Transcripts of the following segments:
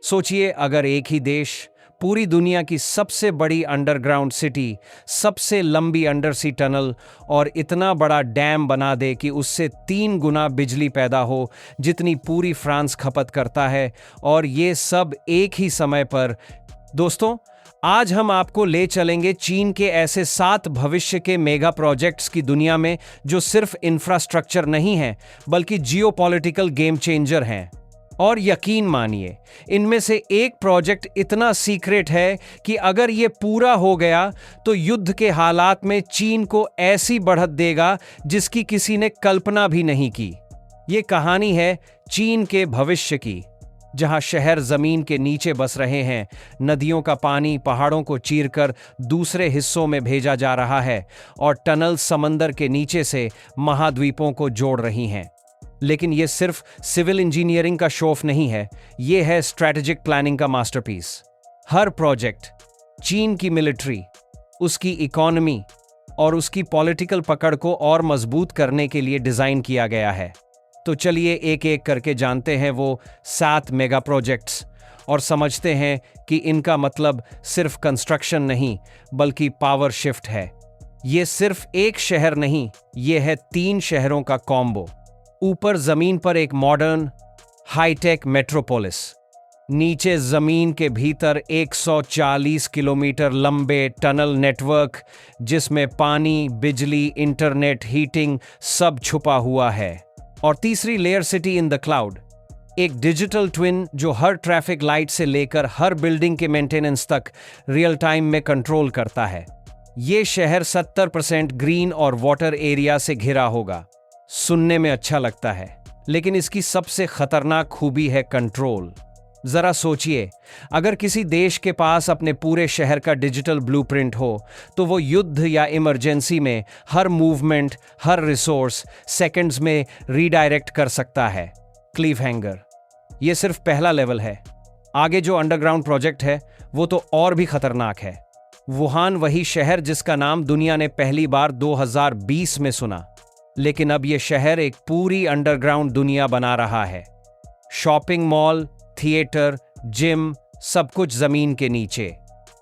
सोचिए, अगर एक ही देश पूरी दुनिया की सबसे बड़ी अंडरग्राउंड सिटी, सबसे लंबी अंडरसी टनल और इतना बड़ा डैम बना दे कि उससे 3 गुना बिजली पैदा हो जितनी पूरी फ्रांस खपत करता है, और ये सब एक ही समय पर। दोस्तों, आज हम आपको ले चलेंगे चीन के ऐसे 7 भविष्य के मेगा प्रोजेक्ट्स की दुनिया में जो सिर्फ इंफ्रास्ट्रक्चर नहीं है बल्कि जियोपॉलिटिकल गेम चेंजर हैं। और यकीन मानिए, इनमें से एक प्रोजेक्ट इतना सीक्रेट है कि अगर ये पूरा हो गया तो युद्ध के हालात में चीन को ऐसी बढ़त देगा जिसकी किसी ने कल्पना भी नहीं की। ये कहानी है चीन के भविष्य की, जहां शहर जमीन के नीचे बस रहे हैं, नदियों का पानी पहाड़ों को चीरकर दूसरे हिस्सों में भेजा जा रहा है और टनल समंदर के नीचे से महाद्वीपों को जोड़ रही हैं। लेकिन ये सिर्फ सिविल इंजीनियरिंग का शो ऑफ नहीं है, ये है स्ट्रैटेजिक प्लानिंग का मास्टरपीस। हर प्रोजेक्ट चीन की मिलिट्री, उसकी इकोनॉमी और उसकी पॉलिटिकल पकड़ को और मजबूत करने के लिए डिजाइन किया गया है। तो चलिए एक एक करके जानते हैं वो 7 मेगा प्रोजेक्ट्स और समझते हैं कि इनका मतलब सिर्फ कंस्ट्रक्शन नहीं बल्कि पावर शिफ्ट है। ये सिर्फ एक शहर नहीं, ये है 3 शहरों का कॉम्बो। ऊपर जमीन पर एक मॉडर्न हाईटेक मेट्रोपोलिस, नीचे जमीन के भीतर 140 किलोमीटर लंबे टनल नेटवर्क जिसमें पानी, बिजली, इंटरनेट, हीटिंग सब छुपा हुआ है। और तीसरी layer city in the cloud, एक डिजिटल ट्विन जो हर ट्रैफिक लाइट से लेकर हर बिल्डिंग के मेंटेनेंस तक रियल टाइम में कंट्रोल करता है। ये शहर 70% ग्रीन और वाटर एरिया से घिरा होगा। सुनने में अच्छा लगता है, लेकिन इसकी सबसे खतरनाक खूबी है कंट्रोल। जरा सोचिए, अगर किसी देश के पास अपने पूरे शहर का डिजिटल ब्लूप्रिंट हो तो वो युद्ध या इमरजेंसी में हर मूवमेंट, हर रिसोर्स सेकंड्स में रीडायरेक्ट कर सकता है। क्लिफ हैंगर, ये सिर्फ पहला लेवल है। आगे जो अंडरग्राउंड प्रोजेक्ट है वो तो और भी खतरनाक है। वुहान, वही शहर जिसका नाम दुनिया ने पहली बार 2020 में सुना, लेकिन अब ये शहर एक पूरी अंडरग्राउंड दुनिया बना रहा है। शॉपिंग मॉल, थिएटर, जिम, सब कुछ जमीन के नीचे।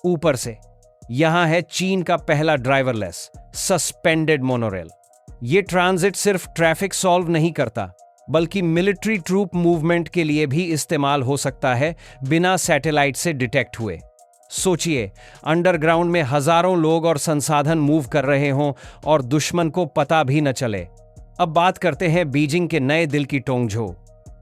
ऊपर से यहां है चीन का पहला ड्राइवरलेस सस्पेंडेड मोनोरेल। ये ट्रांजिट सिर्फ ट्रैफिक सॉल्व नहीं करता बल्कि मिलिट्री ट्रूप मूवमेंट के लिए भी इस्तेमाल हो सकता है बिना सैटेलाइट से डिटेक्ट हुए। सोचिए, अंडरग्राउंड में हजारों लोग और संसाधन मूव कर रहे हों और दुश्मन को पता भी न चले। अब बात करते हैं बीजिंग के नए दिल की टोंगझो।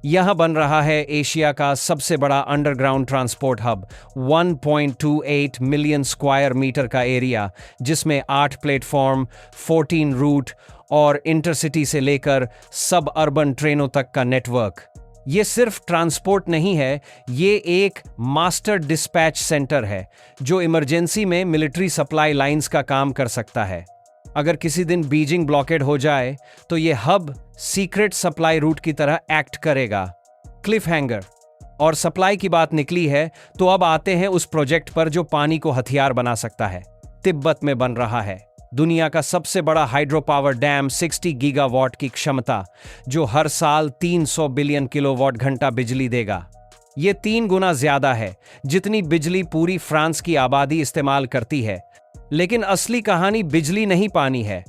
यहां बन रहा है एशिया का सबसे बड़ा underground transport hub, 1.28 million square metre का एरिया, जिसमें 8 प्लेटफॉर्म, 14 रूट और इंटरसिटी से लेकर सब अर्बन ट्रेनों तक का नेटवर्क। ये सिर्फ ट्रांसपोर्ट नहीं है, ये एक मास्टर डिस्पैच सेंटर है जो इमरजेंसी में मिलिट्री सप्लाई लाइंस का काम कर सकता है। अगर किसी दिन बीजिंग ब्लॉकेड हो जाए तो ये हब सीक्रेट सप्लाई रूट की तरह एक्ट करेगा। क्लिफ हैंगर, और सप्लाई की बात निकली है तो अब आते हैं उस प्रोजेक्ट पर जो पानी को हथियार बना सकता है। तिब्बत में बन रहा है दुनिया का सबसे बड़ा हाइड्रो पावर डैम, 60 गीगावाट की क्षमता, जो हर साल 300 बिलियन किलोवाट घंटा बिजली देगा। ये 3 गुना ज्यादा है जितनी बिजली पूरी फ्रांस की आबादी इस्तेमाल करती है। लेकिन असली कहानी बिजली नहीं, पानी है।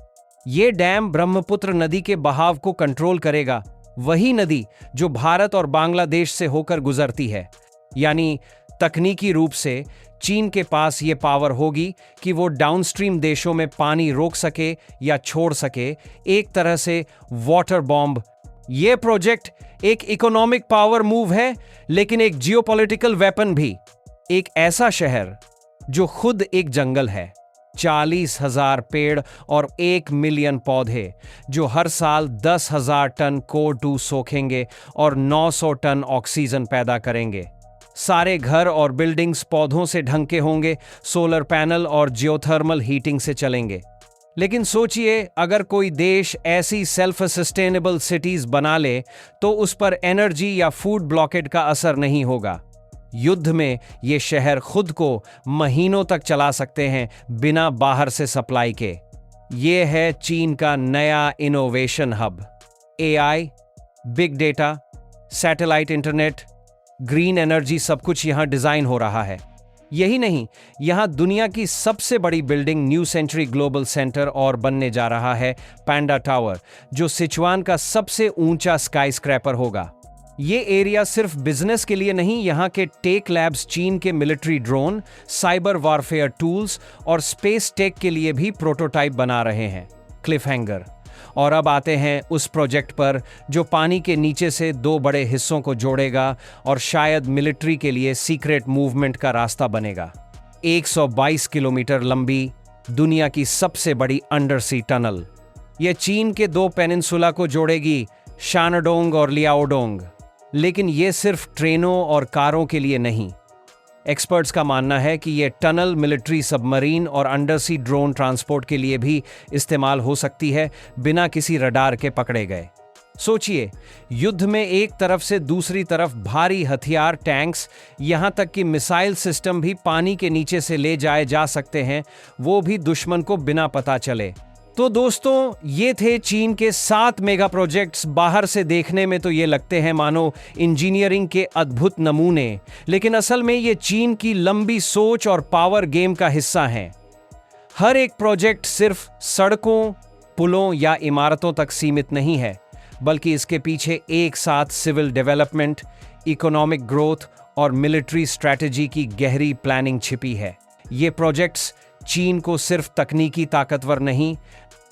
ये डैम ब्रह्मपुत्र नदी के बहाव को कंट्रोल करेगा, वही नदी जो भारत और बांग्लादेश से होकर गुजरती है। यानी तकनीकी रूप से चीन के पास ये पावर होगी कि वो डाउनस्ट्रीम देशों में पानी रोक सके या छोड़ सके, एक तरह से वाटर बॉम्ब। ये प्रोजेक्ट एक इकोनॉमिक पावर मूव है, लेकिन एक जियोपॉलिटिकल वेपन भी। एक ऐसा शहर जो खुद एक जंगल है, 40,000 पेड़ और 1 मिलियन पौधे, जो हर साल 10,000 टन CO2 सोखेंगे और 900 टन ऑक्सीजन पैदा करेंगे। सारे घर और बिल्डिंग्स पौधों से ढंके होंगे, सोलर पैनल और जियोथर्मल हीटिंग से चलेंगे। लेकिन सोचिए, अगर कोई देश ऐसी सेल्फ सस्टेनेबल सिटीज बना ले तो उस पर एनर्जी या फूड ब्लॉकेट का असर नहीं होगा। युद्ध में ये शहर खुद को महीनों तक चला सकते हैं बिना बाहर से सप्लाई के। ये है चीन का नया innovation hub. AI, big data, satellite internet, green energy सब कुछ यहाँ डिजाइन हो रहा है। यही नहीं, यहाँ दुनिया की सबसे बड़ी building new century global centre और बनने जा रहा है पैंडा टावर, जो सिचुआन का सबसे ऊंचा स्काई स्क्रैपर होगा। ये एरिया सिर्फ बिजनेस के लिए नहीं, यहाँ के टेक लैब्स चीन के military drone, cyber warfare tools और स्पेस टेक के लिए भी प्रोटोटाइप बना रहे हैं। क्लिफहैंगर। और अब आते हैं उस प्रोजेक्ट पर जो पानी के नीचे से दो बड़े हिस्सों को जोड़ेगा और शायद मिलिट्री के लिए सीक्रेट मूवमेंट का रास्ता बनेगा। 122 किलोमीटर लंबी दुनिया की सबसे बड़ी अंडर सी टनल। यह चीन के दो पेनिनसुला को जोड़ेगी, शानडोंग और लियाओडोंग। लेकिन यह सिर्फ ट्रेनों और कारों के लिए नहीं। एक्सपर्ट्स का मानना है कि यह टनल मिलिट्री सबमरीन और अंडरसी ड्रोन ट्रांसपोर्ट के लिए भी इस्तेमाल हो सकती है, बिना किसी रडार के पकड़े गए। सोचिए, युद्ध में एक तरफ से दूसरी तरफ भारी हथियार, टैंक्स, यहां तक कि मिसाइल सिस्टम भी पानी के नीचे से ले जाए जा सकते हैं, वो भी दुश्मन को बिना पता चले। तो दोस्तों, ये थे चीन के 7 मेगा प्रोजेक्ट्स। बाहर से देखने में तो ये लगते हैं मानो इंजीनियरिंग के अद्भुत नमूने, लेकिन असल में ये चीन की लंबी सोच और पावर गेम का हिस्सा हैं। हर एक प्रोजेक्ट सिर्फ सड़कों, पुलों या इमारतों तक सीमित नहीं है, बल्कि इसके पीछे एक साथ सिविल डेवलपमेंट, इकोनॉमिक ग्रोथ और मिलिट्री स्ट्रैटेजी की गहरी प्लानिंग छिपी है। ये प्रोजेक्ट्स चीन को सिर्फ तकनीकी ताकतवर नहीं,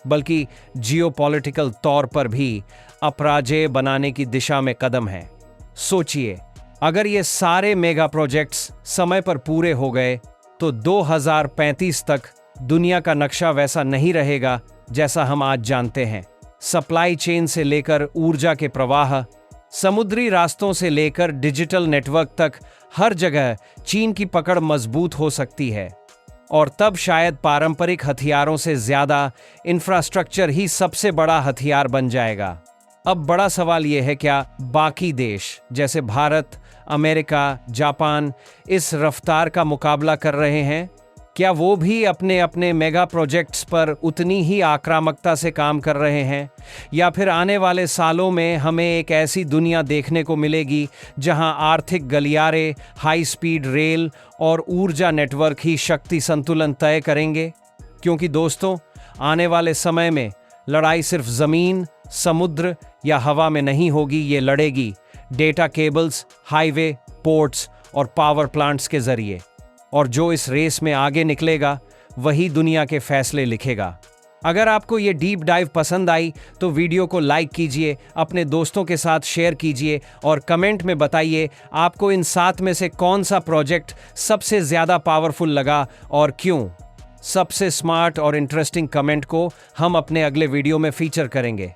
बल्कि जियोपॉलिटिकल तौर पर भी अपराजेय बनाने की दिशा में कदम है। सोचिए, अगर ये सारे मेगा प्रोजेक्ट्स समय पर पूरे हो गए तो 2035 तक दुनिया का नक्शा वैसा नहीं रहेगा जैसा हम आज जानते हैं। सप्लाई चेन से लेकर ऊर्जा के प्रवाह, समुद्री रास्तों से लेकर डिजिटल नेटवर्क तक, हर जगह चीन की पकड़ मजबूत हो सकती है। और तब शायद पारंपरिक हथियारों से ज्यादा इंफ्रास्ट्रक्चर ही सबसे बड़ा हथियार बन जाएगा। अब बड़ा सवाल यह है, क्या बाकी देश जैसे भारत, अमेरिका, जापान इस रफ्तार का मुकाबला कर रहे हैं? क्या वो भी अपने अपने मेगा प्रोजेक्ट्स पर उतनी ही आक्रामकता से काम कर रहे हैं? या फिर आने वाले सालों में हमें एक ऐसी दुनिया देखने को मिलेगी जहां आर्थिक गलियारे, हाई स्पीड रेल और ऊर्जा नेटवर्क ही शक्ति संतुलन तय करेंगे? क्योंकि दोस्तों, आने वाले समय में लड़ाई सिर्फ जमीन, समुद्र या हवा में नहीं होगी, ये लड़ेगी डेटा केबल्स, हाईवे, पोर्ट्स और पावर प्लांट्स के जरिए। और जो इस रेस में आगे निकलेगा वही दुनिया के फैसले लिखेगा। अगर आपको ये डीप डाइव पसंद आई तो वीडियो को लाइक कीजिए, अपने दोस्तों के साथ शेयर कीजिए और कमेंट में बताइए आपको इन 7 में से कौन सा प्रोजेक्ट सबसे ज्यादा पावरफुल लगा और क्यों। सबसे स्मार्ट और इंटरेस्टिंग कमेंट को हम अपने अगले वीडियो में फीचर करेंगे।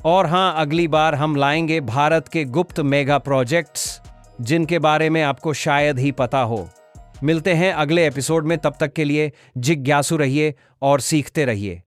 और हाँ, अगली बार हम लाएंगे भारत के गुप्त मेगा प्रोजेक्ट्स, जिनके बारे में आपको शायद ही पता हो। मिलते हैं अगले एपिसोड में, तब तक के लिए जिज्ञासु रहिए और सीखते रहिए।